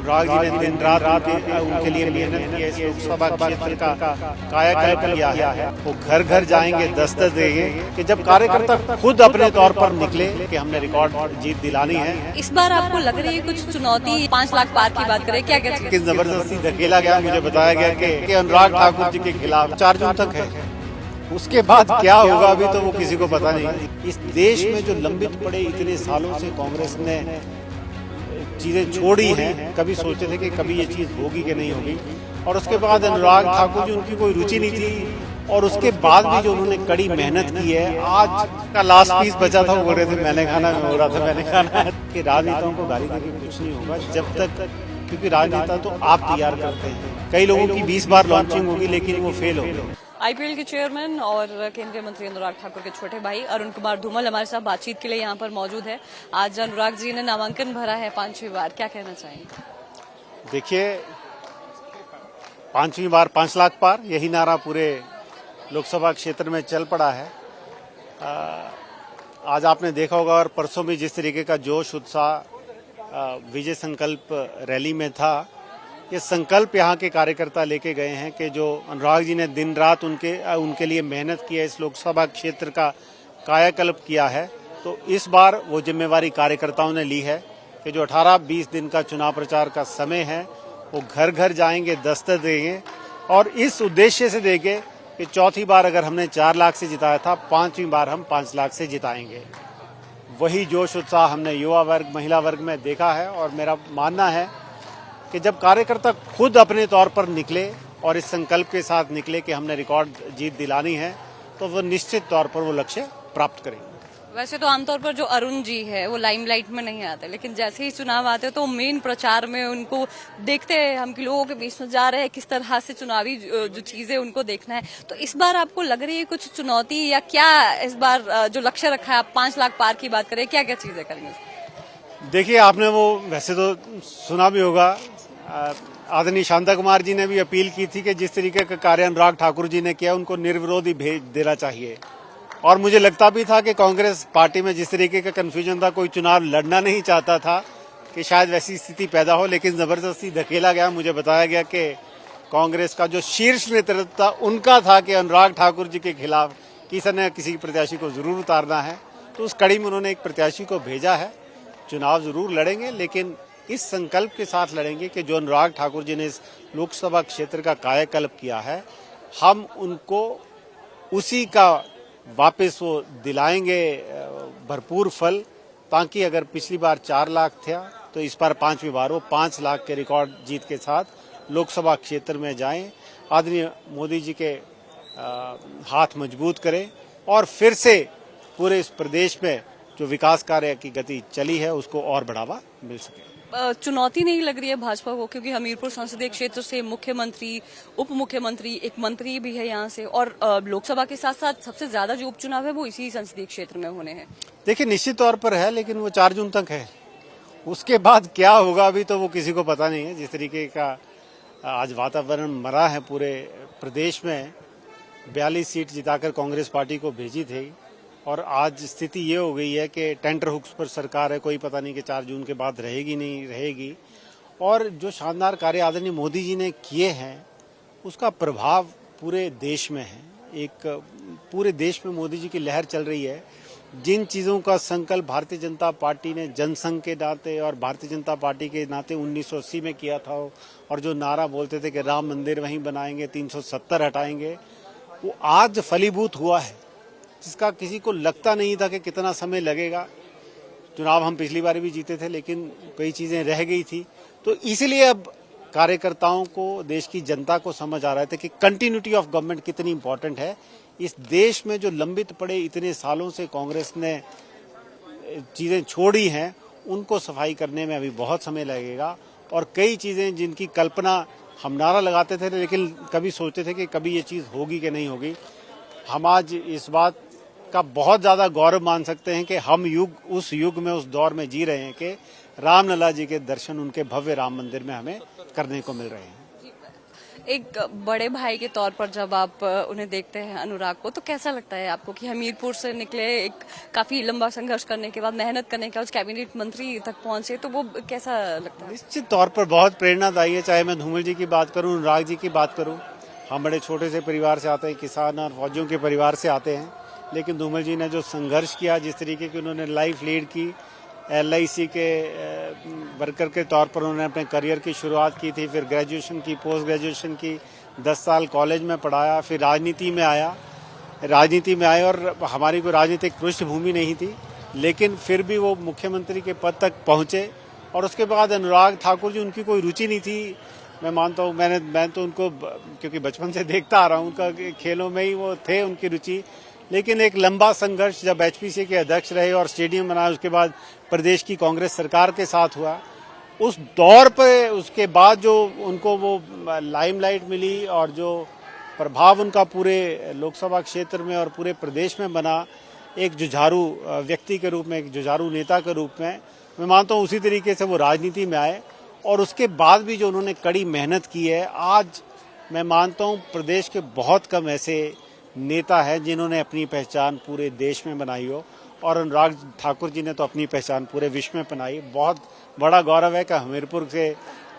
अनुराग जी ने दिन रात उनके लिए मेहनत की है। इस लोकसभा क्षेत्र का कायाकल्प किया है। वो घर घर जाएंगे, दस्तक देंगे कि जब कार्यकर्ता खुद अपने तौर पर निकले कि हमने रिकॉर्ड जीत दिलानी है। इस बार आपको लग रही है कुछ चुनौती? 5 लाख पार की बात करें, क्या क्या चीज? कि जबरदस्ती धकेला गया। मुझे बताया गया कि अनुराग ठाकुर जी के खिलाफ 4 जून तक है। उसके बाद क्या होगा अभी तो वो किसी को पता नहीं। इस देश में जो लंबित पड़े इतने सालों से कांग्रेस ने चीजें छोड़ी हैं, कभी सोचते थे कि कभी ये चीज होगी कि नहीं होगी, और उसके बाद अनुराग ठाकुर जी, उनकी कोई रुचि नहीं थी, और उसके बाद भी जो उन्होंने कड़ी मेहनत की है। आज का लास्ट पीस बचा था, वो बोल रहे थे मैंने खाना, हो रहा था मैंने खाना कि राजनेताओं को गाली देके कुछ नहीं होगा जब तक, क्योंकि राजनेता तो आप तैयार करते हैं। कई लोगों की 20 बार लॉन्चिंग होगी लेकिन वो फेल होगी। आईपीएल के चेयरमैन और केंद्रीय मंत्री अनुराग ठाकुर के छोटे भाई अरुण कुमार धूमल हमारे साथ बातचीत के लिए यहाँ पर मौजूद है। आज अनुराग जी ने नामांकन भरा है 5वीं बार, क्या कहना चाहेंगे? देखिए, 5वीं बार 5 लाख पार, यही नारा पूरे लोकसभा क्षेत्र में चल पड़ा है। आज आपने देखा होगा और परसों भी जिस तरीके का जोश उत्साह विजय संकल्प रैली में था, ये संकल्प यहाँ के कार्यकर्ता लेके गए हैं कि जो अनुराग जी ने दिन रात उनके लिए मेहनत की है, इस लोकसभा क्षेत्र का कायाकल्प किया है, तो इस बार वो जिम्मेवारी कार्यकर्ताओं ने ली है कि जो 18-20 दिन का चुनाव प्रचार का समय है, वो घर घर जाएंगे, दस्तक देंगे, और इस उद्देश्य से देंगे कि चौथी बार अगर हमने 4 लाख से जिताया था, 5वीं बार हम 5 लाख से जिताएंगे। वही जोश उत्साह हमने युवा वर्ग, महिला वर्ग में देखा है, और मेरा मानना है कि जब कार्यकर्ता खुद अपने तौर पर निकले और इस संकल्प के साथ निकले कि हमने रिकॉर्ड जीत दिलानी है, तो वो निश्चित तौर पर वो लक्ष्य प्राप्त करेंगे। वैसे तो आमतौर पर जो अरुण जी है वो लाइमलाइट में नहीं आते, लेकिन जैसे ही चुनाव आते तो मेन प्रचार में उनको देखते हैं हम कि लोगों के बीच में जा रहे हैं, किस तरह से चुनावी जो चीजें उनको देखना है। तो इस बार आपको लग रही है कुछ चुनौती, या क्या इस बार जो लक्ष्य रखा है, आप 5 लाख पार की बात करें, क्या क्या चीजें करेंगे? देखिए, आपने वो वैसे तो सुना भी होगा, आदरणीय शांता कुमार जी ने भी अपील की थी कि जिस तरीके का कार्य अनुराग ठाकुर जी ने किया, उनको निर्विरोध ही भेज देना चाहिए। और मुझे लगता भी था कि कांग्रेस पार्टी में जिस तरीके का कंफ्यूजन था, कोई चुनाव लड़ना नहीं चाहता था, कि शायद वैसी स्थिति पैदा हो, लेकिन जबरदस्ती धकेला गया। मुझे बताया गया कि कांग्रेस का जो शीर्ष नेतृत्व था, उनका था कि अनुराग ठाकुर जी के खिलाफ किसी न किसी प्रत्याशी को जरूर उतारना है, तो उस कड़ी में उन्होंने एक प्रत्याशी को भेजा है। चुनाव जरूर लड़ेंगे, लेकिन इस संकल्प के साथ लड़ेंगे कि जो अनुराग ठाकुर जी ने इस लोकसभा क्षेत्र का कायाकल्प किया है, हम उनको उसी का वापस वो दिलाएंगे भरपूर फल, ताकि अगर पिछली बार 4 लाख था तो इस बार 5वीं बार वो 5 लाख के रिकॉर्ड जीत के साथ लोकसभा क्षेत्र में जाएं, आदरणीय मोदी जी के हाथ मजबूत करें, और फिर से पूरे इस प्रदेश में जो विकास कार्य की गति चली है उसको और बढ़ावा मिल सके। चुनौती नहीं लग रही है भाजपा को, क्योंकि हमीरपुर संसदीय क्षेत्र से मुख्यमंत्री, उप मुख्यमंत्री, एक मंत्री भी है यहाँ से, और लोकसभा के साथ साथ सबसे ज्यादा जो उपचुनाव है वो इसी संसदीय क्षेत्र में होने हैं। देखिए, निश्चित तौर पर है, लेकिन वो 4 जून तक है। उसके बाद क्या होगा अभी तो वो किसी को पता नहीं है। जिस तरीके का आज वातावरण बना है पूरे प्रदेश में, 42 सीट जिताकर कांग्रेस पार्टी को भेजी थी, और आज स्थिति ये हो गई है कि टेंटर हुक्स पर सरकार है, कोई पता नहीं कि 4 जून के बाद रहेगी नहीं रहेगी। और जो शानदार कार्य आदरणीय मोदी जी ने किए हैं, उसका प्रभाव पूरे देश में है। एक पूरे देश में मोदी जी की लहर चल रही है। जिन चीज़ों का संकल्प भारतीय जनता पार्टी ने जनसंघ के नाते और भारतीय जनता पार्टी के नाते 1980 में किया था, और जो नारा बोलते थे कि राम मंदिर वहीं बनाएंगे, 370 हटाएंगे, वो आज फलीभूत हुआ है, जिसका किसी को लगता नहीं था कि कितना समय लगेगा। चुनाव हम पिछली बार भी जीते थे, लेकिन कई चीजें रह गई थी, तो इसलिए अब कार्यकर्ताओं को, देश की जनता को समझ आ रहा था कि कंटिन्यूटी ऑफ गवर्नमेंट कितनी इंपॉर्टेंट है। इस देश में जो लंबित पड़े इतने सालों से कांग्रेस ने चीजें छोड़ी हैं, उनको सफाई करने में अभी बहुत समय लगेगा, और कई चीजें जिनकी कल्पना हम नारा लगाते थे, लेकिन कभी सोचते थे कि कभी ये चीज होगी कि नहीं होगी, हम आज इस बात का बहुत ज्यादा गौरव मान सकते हैं कि हम उस युग में, उस दौर में जी रहे हैं कि रामलला जी के दर्शन उनके भव्य राम मंदिर में हमें करने को मिल रहे हैं। एक बड़े भाई के तौर पर जब आप उन्हें देखते हैं अनुराग को, तो कैसा लगता है आपको कि हमीरपुर से निकले, एक काफी लंबा संघर्ष करने के बाद, मेहनत करने के बाद कैबिनेट मंत्री तक पहुंचे, तो वो कैसा लगता है? निश्चित तौर पर बहुत प्रेरणादायी है। चाहे मैं धूमल जी की बात करूं, अनुराग जी की बात करूं, हम बड़े छोटे से परिवार से आते हैं, किसान और फौजियों के परिवार से आते हैं, लेकिन धूमल जी ने जो संघर्ष किया, जिस तरीके की उन्होंने लाइफ लीड की, LIC के वर्कर के तौर पर उन्होंने अपने करियर की शुरुआत की थी, फिर ग्रेजुएशन की, पोस्ट ग्रेजुएशन की, 10 साल कॉलेज में पढ़ाया, फिर राजनीति में आए और हमारी कोई राजनीतिक पृष्ठभूमि नहीं थी, लेकिन फिर भी वो मुख्यमंत्री के पद तक पहुंचे। और उसके बाद अनुराग ठाकुर जी, उनकी कोई रुचि नहीं थी, मैं मानता हूँ, मैं तो उनको क्योंकि बचपन से देखता आ रहा हूँ, उनका खेलों में ही वो थे उनकी रुचि, लेकिन एक लंबा संघर्ष जब HPC के अध्यक्ष रहे और स्टेडियम बनाया, उसके बाद प्रदेश की कांग्रेस सरकार के साथ हुआ, उस दौर पे उसके बाद जो उनको वो लाइमलाइट मिली और जो प्रभाव उनका पूरे लोकसभा क्षेत्र में और पूरे प्रदेश में बना, एक जुझारू व्यक्ति के रूप में, एक जुझारू नेता के रूप में, मैं मानता हूँ उसी तरीके से वो राजनीति में आए। और उसके बाद भी जो उन्होंने कड़ी मेहनत की है, आज मैं मानता हूँ प्रदेश के बहुत कम ऐसे नेता है जिन्होंने अपनी पहचान पूरे देश में बनाई हो, और अनुराग ठाकुर जी ने तो अपनी पहचान पूरे विश्व में बनाई। बहुत बड़ा गौरव है कि हमीरपुर से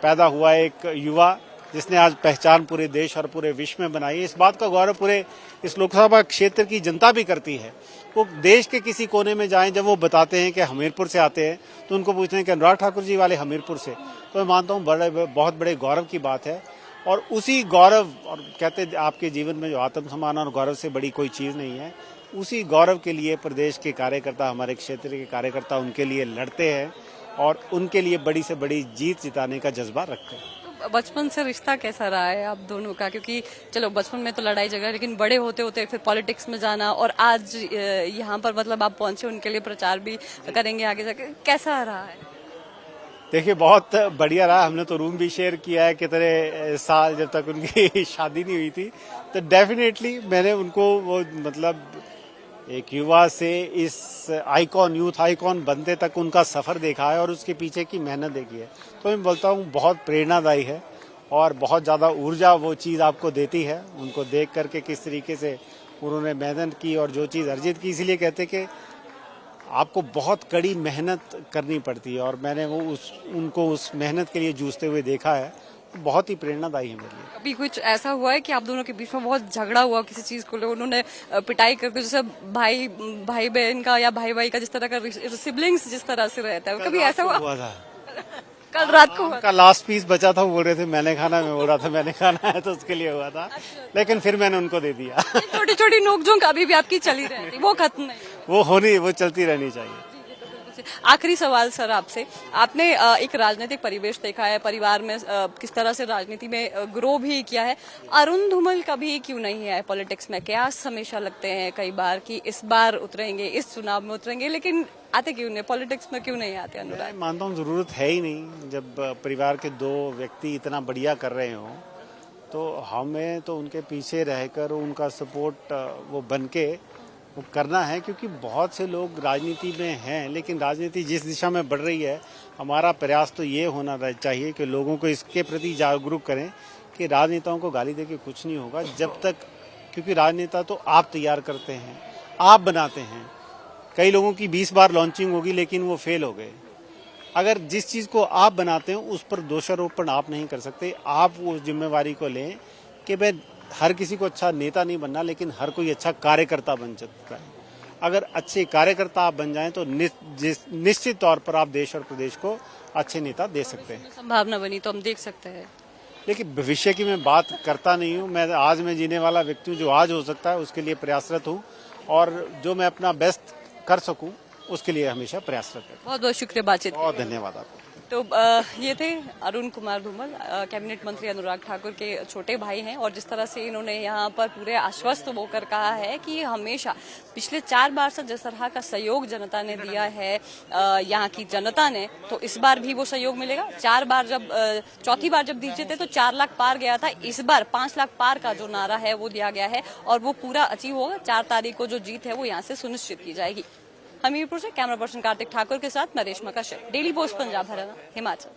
पैदा हुआ एक युवा जिसने आज पहचान पूरे देश और पूरे विश्व में बनाई। इस बात का गौरव पूरे इस लोकसभा क्षेत्र की जनता भी करती है। वो देश के किसी कोने में जाएं, जब वो बताते हैं कि हमीरपुर से आते हैं, तो उनको पूछते हैं कि अनुराग ठाकुर जी वाले हमीरपुर से, तो मैं मानता हूँ बहुत बड़े गौरव की बात है। और उसी गौरव, और कहते हैं आपके जीवन में जो आत्मसम्मान और गौरव से बड़ी कोई चीज नहीं है, उसी गौरव के लिए प्रदेश के कार्यकर्ता, हमारे क्षेत्र के कार्यकर्ता उनके लिए लड़ते हैं और उनके लिए बड़ी से बड़ी जीत जिताने का जज्बा रखते हैं। तो बचपन से रिश्ता कैसा रहा है आप दोनों का? क्योंकि चलो बचपन में तो लड़ाई झगड़ा, लेकिन बड़े होते होते फिर पॉलिटिक्स में जाना, और आज यहाँ पर मतलब आप पहुंचे, उनके लिए प्रचार भी करेंगे आगे जाके, कैसा रहा है? देखिए, बहुत बढ़िया रहा। हमने तो रूम भी शेयर किया है कितने साल, जब तक उनकी शादी नहीं हुई थी। तो डेफिनेटली मैंने उनको वो मतलब एक युवा से इस आइकॉन, यूथ आइकॉन बनते तक उनका सफर देखा है और उसके पीछे की मेहनत देखी है। तो मैं बोलता हूँ बहुत प्रेरणादायी है और बहुत ज़्यादा ऊर्जा वो चीज़ आपको देती है, उनको देख करके किस तरीके से उन्होंने मेहनत की और जो चीज़ अर्जित की। इसीलिए कहते कि आपको बहुत कड़ी मेहनत करनी पड़ती है, और मैंने उनको उस मेहनत के लिए जूझते हुए देखा है। बहुत ही प्रेरणादायी है मेरे लिए। कभी कुछ ऐसा हुआ है कि आप दोनों के बीच में बहुत झगड़ा हुआ किसी चीज को लेकर, उन्होंने पिटाई करके, जैसे भाई बहन का या भाई का जिस तरह का सिबलिंग्स जिस तरह से रहता है, कभी ऐसा हुआ था? कल रात को का लास्ट पीस बचा था, वो बोल रहे थे मैंने खाना, मैं बोल रहा था मैंने खाना है, तो उसके लिए हुआ था। लेकिन फिर मैंने उनको दे दिया। छोटी छोटी नोकझोंक अभी भी आपकी चली रहती, वो खत्म नहीं, वो चलती रहनी चाहिए। आखिरी सवाल सर आपसे, आपने एक राजनीतिक परिवेश देखा है, परिवार में किस तरह से राजनीति में ग्रो भी किया है। अरुण धूमल कभी क्यों नहीं है पॉलिटिक्स में? क्या हमेशा लगते हैं कई बार कि इस बार उतरेंगे, इस चुनाव में उतरेंगे, लेकिन आते क्यों नहीं पॉलिटिक्स में? क्यों नहीं आते अनुराग? मैं मानता हूँ जरूरत है ही नहीं। जब परिवार के दो व्यक्ति इतना बढ़िया कर रहे हो, तो हमें तो उनके पीछे रहकर उनका सपोर्ट वो बन के वो करना है। क्योंकि बहुत से लोग राजनीति में हैं, लेकिन राजनीति जिस दिशा में बढ़ रही है, हमारा प्रयास तो ये होना चाहिए कि लोगों को इसके प्रति जागरूक करें कि राजनेताओं को गाली देके कुछ नहीं होगा जब तक, क्योंकि राजनेता तो आप तैयार करते हैं, आप बनाते हैं। कई लोगों की 20 बार लॉन्चिंग होगी लेकिन वो फेल हो गए। अगर जिस चीज को आप बनाते हैं उस पर दोषारोपण आप नहीं कर सकते। आप उस जिम्मेवारी को लें कि भाई हर किसी को अच्छा नेता नहीं बनना, लेकिन हर कोई अच्छा कार्यकर्ता बन सकता है। अगर अच्छे कार्यकर्ता आप बन जाएं तो निश्चित तौर पर आप देश और प्रदेश को अच्छे नेता दे सकते हैं। संभावना बनी तो हम देख सकते हैं। लेकिन भविष्य की मैं बात करता नहीं हूँ। मैं आज में जीने वाला व्यक्ति हूँ, जो आज हो सकता है उसके लिए प्रयासरत हूँ, और जो मैं अपना बेस्ट कर सकूं उसके लिए हमेशा प्रयासरत है। बहुत बहुत शुक्रिया बातचीत। बहुत धन्यवाद आपको। तो ये थे अरुण कुमार धूमल, कैबिनेट मंत्री अनुराग ठाकुर के छोटे भाई हैं, और जिस तरह से इन्होंने यहाँ पर पूरे आश्वस्त होकर कहा है कि हमेशा पिछले 4 बार से जिस तरह का सहयोग जनता ने दिया है यहाँ की जनता ने, तो इस बार भी वो सहयोग मिलेगा। 4 बार जब चौथी बार जब दीजिए थे तो 4 लाख पार गया था, इस बार 5 लाख पार का जो नारा है वो दिया गया है, और वो पूरा अचीव होगा। 4 तारीख को जो जीत है वो यहाँ से सुनिश्चित की जाएगी। हमीरपुर से कैमरा पर्सन कार्तिक ठाकुर के साथ मैं रेशमा कश्यप, डेली पोस्ट पंजाब हरियाणा, हिमाचल।